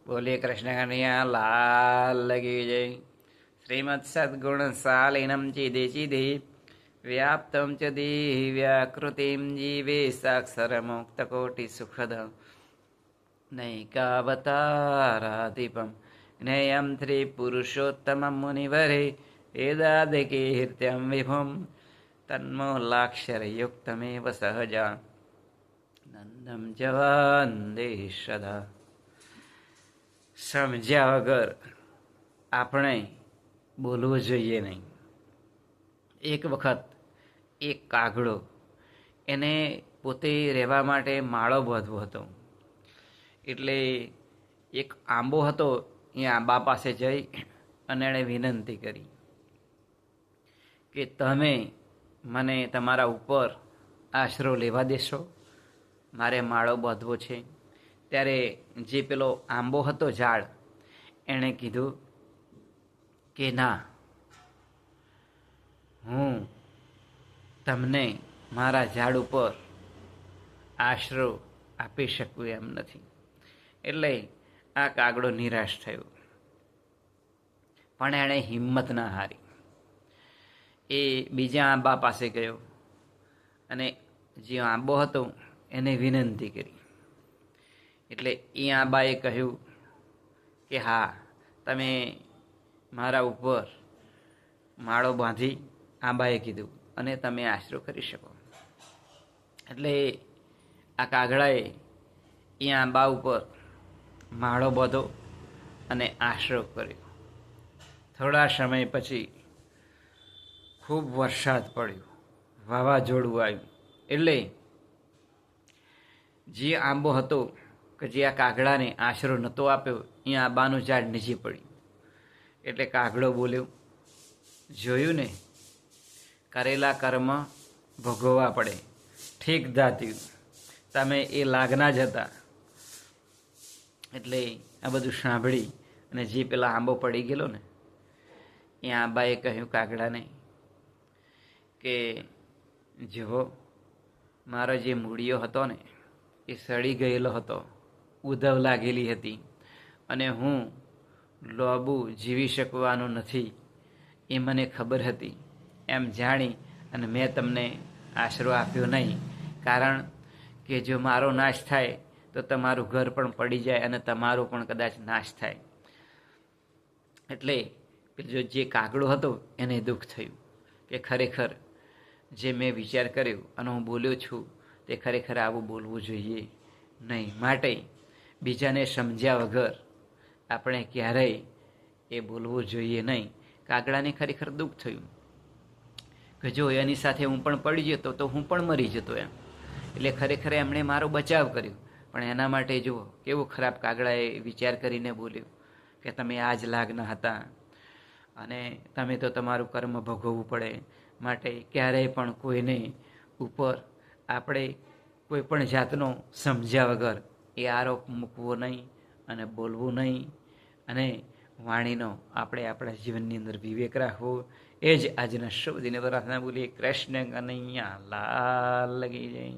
बोलिए कृष्ण कन्हैया लाल लगी जय। श्रीमत् सद्गुण सालिनम चिदे चिदे व्याप्तं च दिव्याकृतिं जीवे साक्षरमुक्तकोटि सुखद नैकावताराधिपं ज्ञेयं त्रिपुरुषोत्तमं मुनिवरे वेदादिकीर्त्यं विभुं तन्मूलाक्षरयुक्तमेव सहजा नंदं च वन्दे सदा। સમજ્યા વગર આપણે બોલવું જોઈએ નહીં. એક વખત એક કાગડો એને પોતે રહેવા માટે માળો બાંધવો હતો. એટલે એક આંબો હતો, એ આંબા પાસે જઈ અને એણે વિનંતી કરી કે તમે મને તમારા ઉપર આશરો લેવા દેશો, મારે માળો બાંધવો છે. ત્યારે જે પેલો આંબો હતો ઝાડ, એણે કીધું કે ના, હું તમને મારા ઝાડ ઉપર આશરો આપી શકું એમ નથી. એટલે આ કાગડો નિરાશ થયો, પણ એણે હિંમત ના હારી. એ બીજા આંબા પાસે ગયો અને જે આંબો હતો એને વિનંતી કરી. એટલે એ આંબાએ કહ્યું કે હા, તમે મારા ઉપર માળો બાંધી, આંબાએ કીધું, અને તમે આશરો કરી શકો. એટલે આ કાગડાએ એ આંબા ઉપર માળો બાંધો અને આશરો કર્યો. થોડા સમય પછી ખૂબ વરસાદ પડ્યો, વાવાઝોડું આવ્યું. એટલે જે આંબો હતો કે જે આ કાગડાને આશરો નહોતો આપ્યો, એ આંબાનું ઝાડ નીચે પડ્યું. એટલે કાગડો બોલ્યો, જોયું ને, કરેલા કર્મ ભોગવવા પડે, ઠીક ધાત્યું, તમે એ લાગના જ હતા. એટલે આ બધું સાંભળી અને જે પેલા આંબો પડી ગયેલો ને, એ આંબાએ કહ્યું કાગડાને કે જો મારો જે મૂળિયો હતો ને, એ સડી ગયેલો હતો, ઉધવ લાગેલી હતી, અને હું લાંબુ જીવી શકવાનું નથી એ મને ખબર હતી. એમ જાણી અને મેં તમને આશરો આપ્યો નહીં. કારણ કે જો મારો નાશ થાય તો તમારું ઘર પણ પડી જાય અને તમારો પણ કદાચ નાશ થાય. એટલે જે કાગડો હતો એને દુઃખ થયું કે ખરેખર જે મેં વિચાર કર્યો અને હું બોલ્યો છું તે ખરેખર આવું બોલવું જોઈએ નહીં. માટે બીજાને સમજ્યા વગર આપણે ક્યારેય એ બોલવું જોઈએ નહીં. કાગડાને ખરેખર દુઃખ થયું કે જો એની સાથે હું પણ પડી જતો તો હું પણ મરી જતો એમ. એટલે ખરેખર એમણે મારો બચાવ કર્યો. પણ એના માટે જુઓ કેવો ખરાબ કાગડાએ વિચાર કરીને બોલ્યો કે તમે આ જ લાગના હતા અને તમે તો તમારું કર્મ ભોગવવું પડે. માટે ક્યારેય પણ કોઈને ઉપર આપણે કોઈ પણ જાતનો સમજ્યા વગર એ આરોપ મૂકવો નહીં અને બોલવું નહીં. અને વાણીનો આપણે આપણા જીવનની અંદર વિવેક રાખવો. એ જ આજના શુભ દિને પ્રાર્થના. બોલીએ કૃષ્ણ કનૈયા લાલ લગી જાય.